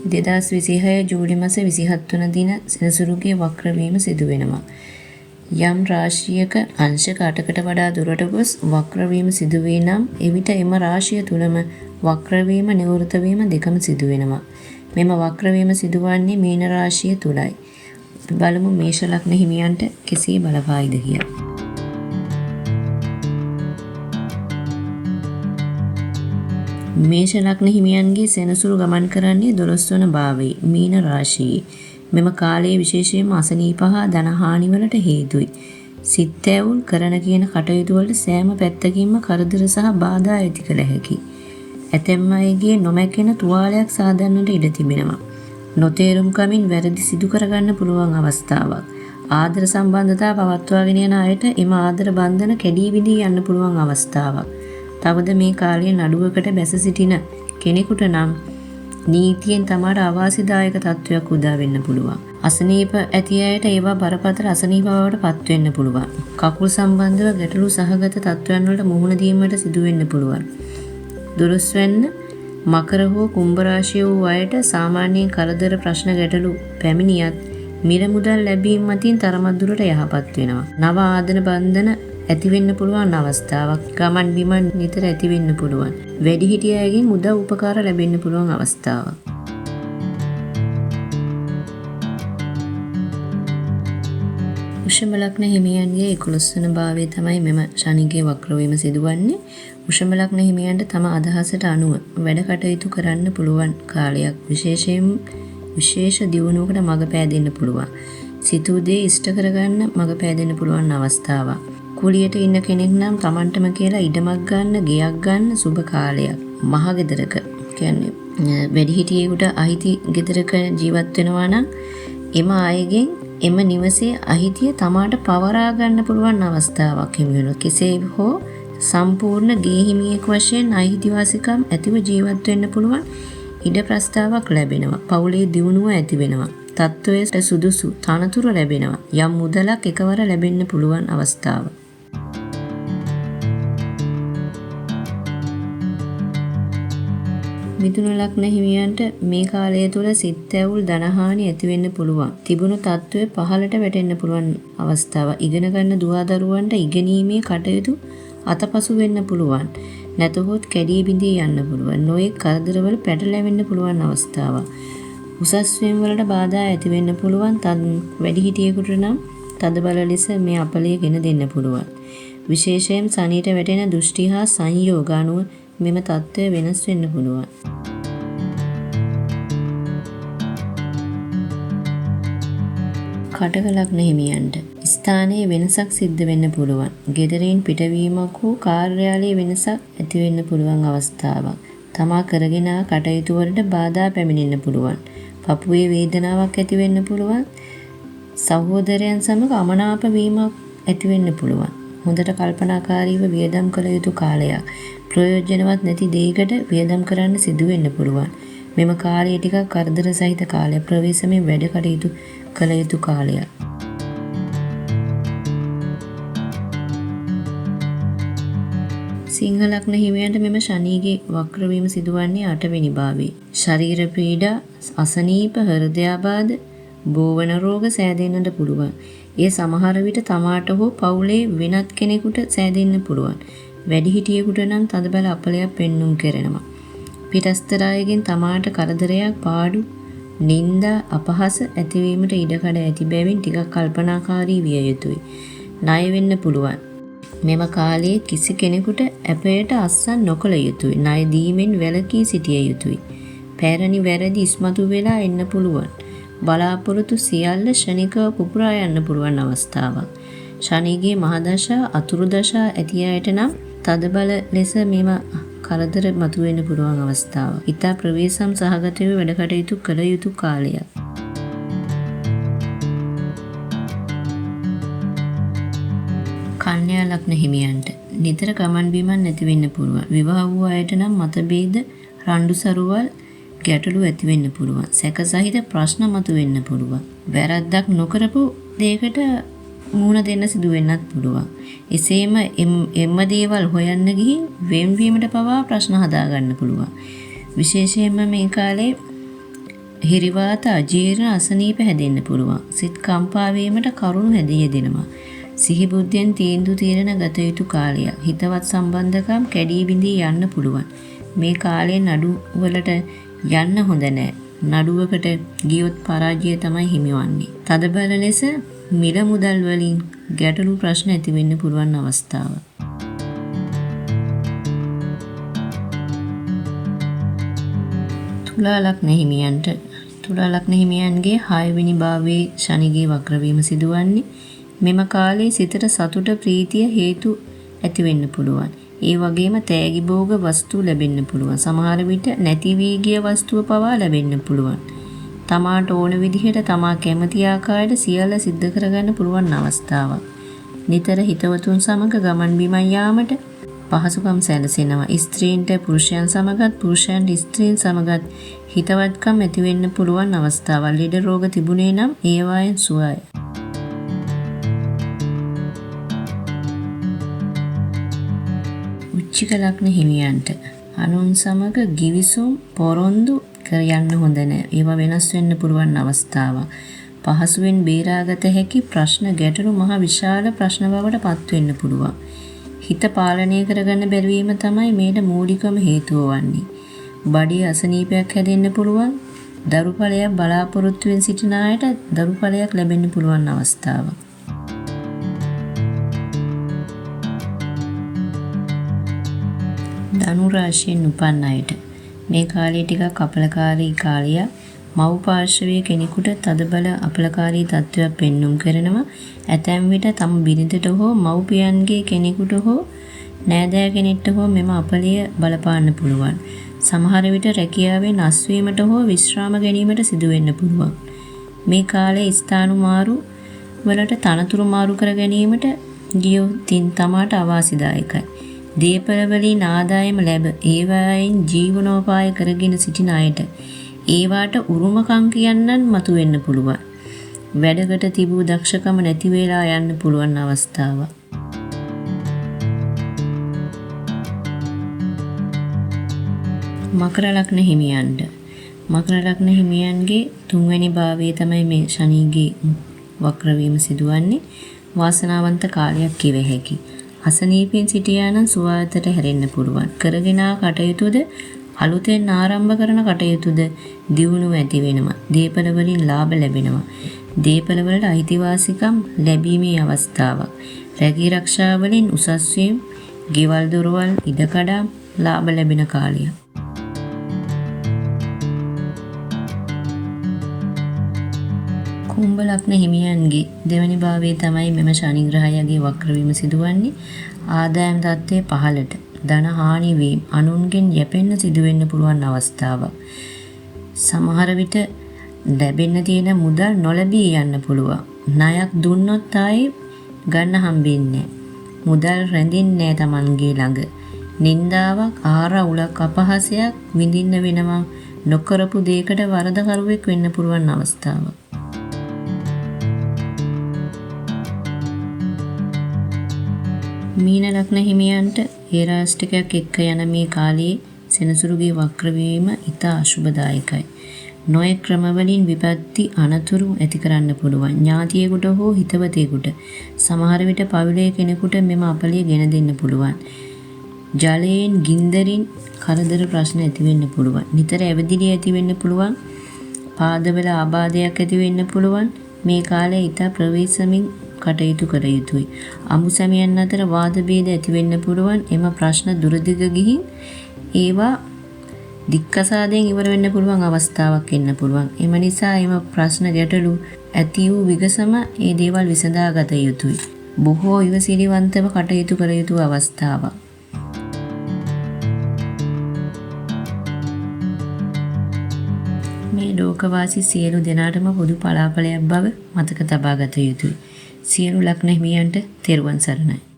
2026 ජූලි මාස 27 වන දින සෙනසුරුගේ වක්‍රවීම සිදු වෙනවා. යම් රාශියක අංශක 8කට වඩා දුරට ගොස් වක්‍රවීම සිදු වේ නම් එවිට එම රාශිය තුලම වක්‍රවීම නිවෘත වීම දෙකම සිදු වෙනවා. මෙම වක්‍රවීම සිදුවන්නේ මීන රාශිය තුලයි. අපි බලමු මේෂ ලග්න හිමියන්ට කෙසේ බලපායිද කියලා. මේෂ ලග්න හිමියන්ගේ සෙනසුරු ගමන් කරන්නේ 12 වන භාවයේ මීන රාශියේ. මෙම කාලයේ විශේෂයෙන්ම අසනීප හා ධනහානි වලට හේතුයි. සිත් ඇවුල් කරන කියන කටයුතු වලට සෑම පැත්තකින්ම කරදර සහ බාධා ඇති කළ හැකියි. ඇතැම් අයගේ නොමැකෙන තුවාලයක් සාදන්නට ඉඩ තිබෙනවා. නොතේරුම් කමින් වැරදි සිදු කරගන්න පුළුවන් අවස්ථාවක්. ආදර සම්බන්ධතා පවත්වාගෙන යන අයට එම ආදර බන්ධන කැඩී බිඳී යන්න පුළුවන් අවස්ථාවක්. තවද මේ කාලයේ නඩුවකට බැස සිටින කෙනෙකුට නම් නීතියෙන් තමාට අවාසිදායක තත්වයක් උදා වෙන්න පුළුවන්. අසනීප ඇති අයට ඒවා බරපතල අසනීප බවට පත් වෙන්න පුළුවන්. කකුල් සම්බන්ධව ගැටලු සහගත තත්වයන් වලට මුහුණ දීමට සිදු වෙන්න පුළුවන්. දුරුස් වෙන්න මකර හෝ කුම්භ රාශිය වූ අයට සාමාන්‍යයෙන් කරදර ප්‍රශ්න ගැටලු පැමිණියත් මිල මුදල් ලැබීම මතින් තරමක් දුරට යහපත් වෙනවා. නව ආදන බන්ධන ඇති වෙන්න පුළුවන් අවස්ථාවක්. ගමන් බිමන් නිතර ඇති වෙන්න පුළුවන්. වැඩිහිටිය අයගෙන් උදව් උපකාර ලැබෙන්න පුළුවන් අවස්ථාවක්. වෘෂභ ලග්න හිමියන්ගේ 11 වන භාවයේ තමයි මෙම ශනිගේ වක්‍රවීම සිදුවන්නේ. වෘෂභ ලග්න හිමියන්ට තම අදහසට අනුව වැඩ කටයුතු කරන්න පුළුවන් කාලයක්. විශේෂයෙන් විශේෂ දියුණුවකට මඟ පෑදෙන්න පුළුවන්. සිතූ දේ ඉෂ්ට කරගන්න මඟ පෑදෙන්න පුළුවන් අවස්ථාවක්. කුලියට ඉන්න කෙනෙක් නම් Tamanටම කියලා ඉඩමක් ගන්න, ගෙයක් ගන්න සුබ කාලයක්. මහ ගෙදරක කියන්නේ වැඩිහිටියෙකුට අහිති ගෙදරක ජීවත් වෙනවා නම් එම අයගෙන් එම නිවසේ අහිතිය තමාට පවරා ගන්න පුළුවන් අවස්ථාවක් හිමි වෙනවා. කෙසේ හෝ සම්පූර්ණ ගේ හිමියෙක් වශයෙන් අයිතිවාසිකම් ඇතිව ජීවත් වෙන්න පුළුවන් ඉඩ ප්‍රස්තාවක් ලැබෙනවා. පවුලේ දියුණුව ඇති වෙනවා. තත්වයට සුදුසු තනතුරු ලැබෙනවා. යම් මුදලක් එකවර ලැබෙන්න පුළුවන් අවස්ථාවක්. මිථුන ලග්න හිමියන්ට මේ කාලය තුල සිත් ඇවුල් ධනහානි ඇති වෙන්න පුළුවන්. තිබුණු තත්ත්වය පහළට වැටෙන්න පුළුවන් අවස්ථාවක්. ඉගෙන ගන්න දුවදරුවන්ට ඉගෙනීමේ කටයුතු අතපසු වෙන්න පුළුවන්. නැතහොත් කැඩී බිඳී යන්න පුළුවන්. නොයෙක් කරදරවල පැටලෙන්න පුළුවන් අවස්ථාවක්. උසස් වීම් වලට බාධා ඇති වෙන්න පුළුවන්. වැඩිහිටියෙකුට නම් තදබල ලෙස මේ අපලය ගෙන දෙන්න පුළුවන්. විශේෂයෙන් සනීට වැටෙන දෘෂ්ටි හා සංයෝග අනුව මෙම තත්ත්වය වෙනස් වෙන්න පුළුවන්. කටක ලග්න හිමියන්ට ස්ථානයේ වෙනසක් සිද්ධ වෙන්න පුළුවන්. ගෙදරින් පිටවීමක් හෝ කාර්යාලයේ වෙනසක් ඇති වෙන්න පුළුවන් අවස්ථාවක්. තමා කරගෙන කටයුතු වලට බාධා පැමිණෙන්න පුළුවන්. පපුවේ වේදනාවක් ඇති වෙන්න පුළුවන්. සහෝදරයන් සමග අමනාප වීමක් ඇති වෙන්න පුළුවන්. හොඳට කල්පනාකාරීව වියදම් කළ යුතු කාලයක්. ප්‍රයෝජනවත් නැති දෙයකට වියදම් කරන්න සිදු වෙන්න පුළුවන්. මෙම කාලය ටිකක් කරදර සහිත කාලයක්. ප්‍රවේශමෙන් වැඩ කටයුතු කළ යුතු කාලයක්. සිංහ ලග්න හිමියන්ට මෙම ශනිගේ වක්‍රවීම සිදුවන්නේ 8 වෙනි භාවයේ. ශරීර පීඩා, අසනීප, හෘදයාබාධ, බෝවන රෝග සෑදෙන්නට පුළුවන්. ඒ සමහර විට තමාට හෝ පවුලේ වෙනත් කෙනෙකුට සෑදෙන්න පුළුවන්. වැඩිහිටියෙකුට නම් තදබල අපලයක් පෙන්눔 කරනවා. පිටස්තර අයගෙන් තමාට කරදරයක්, පාඩු, නිന്ദා, අපහාස ඇතිවීමට ඉඩකඩ ඇති බැවින් ටිකක් කල්පනාකාරී විය යුතුයි. ණය වෙන්න පුළුවන්. මෙම කාලයේ කිසි කෙනෙකුට අපයට අස්සන් නොකළ යුතුයි. ණය දීමෙන් වැළකී සිටිය යුතුයි. පැරණි වැරදි ඉස්මතු වෙලා එන්න පුළුවන්. බලාපොරොත්තු සියල්ල ශනිකව පුපුරා යන්න පුළුවන් අවස්ථාවක්. ශනිගේ මහදශා අතුරු දශා ඇති අයට නම් තදබල ලෙස මේව කරදර මතුවෙන්න පුළුවන් අවස්ථාවක්. ඊට ප්‍රවේශම් සහගතව වැඩ කටයුතු කළ යුතු කාලයක්. කන්‍යා ලග්න හිමියන්ට නිතර ගමන් බිමන් නැති වෙන්න පුළුවන්. විවාහ වූ අයට නම් මතභේද, රණ්ඩු සරුවල් ගැටලු ඇති වෙන්න පුළුවන්. සැක සහිත ප්‍රශ්න මතුවෙන්න පුළුවන්. වැරද්දක් නොකරපු දෙයකට මුහුණ දෙන්න සිදු වෙන්නත් පුළුවන්. එසේම එම්ම දේවල් හොයන්න ගිහින් වෙන්වීමට පවා ප්‍රශ්න හදා ගන්න පුළුවන්. විශේෂයෙන්ම මේ කාලේ හිරිවාත අජීර්ණ අසනීප හැදෙන්න පුළුවන්. සිත් කම්පා වීමට කරුණු හැදී දෙනවා. සිහි බුද්ධියෙන් තීන්දුව తీරන ගත යුතු කාලයක්. හිතවත් සම්බන්ධකම් කැඩී බිඳී යන්න පුළුවන්. මේ කාලේ නඩු වලට යන්න හොඳ නැහැ. නඩුවකට ගියොත් පරාජය තමයි හිමිවන්නේ. තදබල ලෙස මිල මුදල් වලින් ගැටලු ප්‍රශ්න ඇති වෙන්න පුළුවන් අවස්ථාව. තුලා ලග්න හිමියන්ට තුලා ලග්න හිමියන්ගේ 6 වෙනි භාවයේ ශනිගේ වක්‍රවීම සිදුවන්නේ මෙම කාලේ සිතට සතුට ප්‍රීතිය හේතු ඇති වෙන්න පුළුවන්. ඒ වගේම තෑගි භෝග වස්තු ලැබෙන්න පුළුවන්. සමහර විට නැති වී ගිය වස්තුව පවා ලැබෙන්න පුළුවන්. තමාට ඕන විදිහට තමා කැමති ආකාරයට සියල්ල සිද්ධ කරගන්න පුළුවන් අවස්ථාවක්. නිතර හිතවතුන් සමග ගමන් බිමන් යාමට පහසුකම් සැලසෙනවා. ස්ත්‍රීන්ට පුරුෂයන් සමගත් පුරුෂයන්ට ස්ත්‍රීන් සමගත් හිතවත්කම් ඇති වෙන්න පුළුවන් අවස්ථාවල්. ලෙඩ රෝග තිබුණේ නම් ඒවායෙන් සුවය. වෘශ්චික ලග්න හිමියන්ට අනුන් සමග givisum පොරොන්දු කර යන්න හොඳ නැහැ. ඒවා වෙනස් වෙන්න පුළුවන් අවස්ථාවක්. පහසුවෙන් බේරාගත හැකි ප්‍රශ්න ගැටලු මහ විශාල ප්‍රශ්න බවට පත් වෙන්න පුළුවන්. හිත පාලනය කරගන්න බැරි වීම තමයි මේට මූලිකම හේතුව වන්නේ. බඩේ අසනීපයක් හැදෙන්න පුළුවන්. දරුඵලයක් බලාපොරොත්තුෙන් සිටින අයට දරුඵලයක් ලැබෙන්න පුළුවන් අවස්ථාවක්. ධනු රාශියෙන් උපන් අයට මේ කාලය ටිකක් අපලකාරී කාලයක්. මව් පාර්ශවයේ කෙනෙකුට තදබල අපලකාරී තත්ත්වයක් පෙන්눔 කරනවා. ඇතැම් විට තම බිරිඳට හෝ මව්පියන්ගේ කෙනෙකුට හෝ නෑදෑ කෙනෙක්ට හෝ මෙම අපලය බලපාන්න පුළුවන්. සමහර විට රැකියාවෙන් අස්වීමට හෝ විශ්‍රාම ගැනීමට සිදු වෙන්න පුළුවන්. මේ කාලයේ ස්ථාන මාරු වලට තනතුරු මාරු කර ගැනීමට ගියොත් තමාට අවාසිදායකයි. දීපල වලින් ආදායම ලැබ ඒවායින් ජීවනෝපාය කරගෙන සිටින අයට ඒවාට උරුමකම් කියන්නන් මතුවෙන්න පුළුවන්. වැඩකට තිබූ දක්ෂකම නැති වෙලා යන්න පුළුවන් අවස්ථාවක්. මකර ලග්න හිමියන්ට මකර ලග්න හිමියන්ගේ 3 වෙනි භාවයේ තමයි මේ ශනිගේ වක්‍රවීම සිදුවන්නේ. වාසනාවන්ත කාලයක් කිව හැකියි. අසනීපෙන් සිටියා නම් සුවයතට හැරෙන්න පුළුවන්. කරගෙන කටයුතුද අලුතෙන් ආරම්භ කරන කටයුතුද දියුණුව ඇති වෙනවා. දීපල වලින් ලාභ ලැබෙනවා. දීපල වලට අයිතිවාසිකම් ලැබීමේ අවස්ථාවක්. රැකී ආරක්ෂා වලින් උසස් වීම, ගෙවල් දොරවල් ඉඩකඩම් ලාභ ලැබෙන කාලයක්. කුම්භ ලග්න හිමියන්ගේ දෙවැනි භාවයේ තමයි මෙම ශනි ග්‍රහයාගේ වක්‍රවීම සිදුවන්නේ. ආදායම් තත්ත්වයේ පහළට ධන හානි වීම අනුන්ගෙන් යැපෙන්න සිදු වෙන්න පුළුවන් අවස්ථාවක්. සමහර විට ලැබෙන්න තියෙන මුදල් නොලැබී යන්න පුළුවන්. ණයක් දුන්නොත් ආයේ ගන්න හම්බෙන්නේ මුදල් රැඳෙන්නේ නැහැ Tamanගේ ළඟ. නින්දාවක්, ආරවුලක්, අපහාසයක් විඳින්න වෙනවා. නොකරපු දෙයකට වරදකරුවෙක් වෙන්න පුළුවන් අවස්ථාවක්. මීන ලග්න හිමියන්ට හේරාෂ්ටකයක් එක්ක යන මේ කාලයේ සෙනසුරුගේ වක්‍රවීම ඉතා අශුභදායකයි. නොයෙක් ක්‍රමවලින් විපත්ති අනතුරු ඇති කරන්න පුළුවන්. ඥාතියෙකුට හෝ හිතවතෙකුට සමහර විට පවුලේ කෙනෙකුට මෙම අපලිය ගෙන දෙන්න පුළුවන්. ජලයෙන් ගින්දරින් කරදර ප්‍රශ්න ඇති වෙන්න පුළුවන්. නිතර ඇවිදිලි ඇති වෙන්න පුළුවන්. පාදවල ආබාධයක් ඇති වෙන්න පුළුවන්. මේ කාලයේ ඉතා ප්‍රවේශමින් කටයුතු කර යුතුයි. අමු සැමියන් අතර වාද භේද ඇති වෙන්න පුළුවන්. එම ප්‍රශ්න දුරදිග ගිහින් ඒවා දික්කසාදයෙන් ඉවර වෙන්න පුළුවන් අවස්ථාවක් එන්න පුළුවන්. එම නිසා එම ප්‍රශ්න ගැටලු ඇති වූ විගසම ඒ දේවල් විසඳා ගත යුතුයි. බොහෝ ඉවසිලිවන්තව කටයුතු කර යුතු අවස්ථාවක්. මේ ලෝකවාසී සියලු දෙනාටම පොදු පලාපලයක් බව මතක තබා ගත යුතුයි. සියලු ලග්න හිමියන්ට තෙරුවන් සරණයි.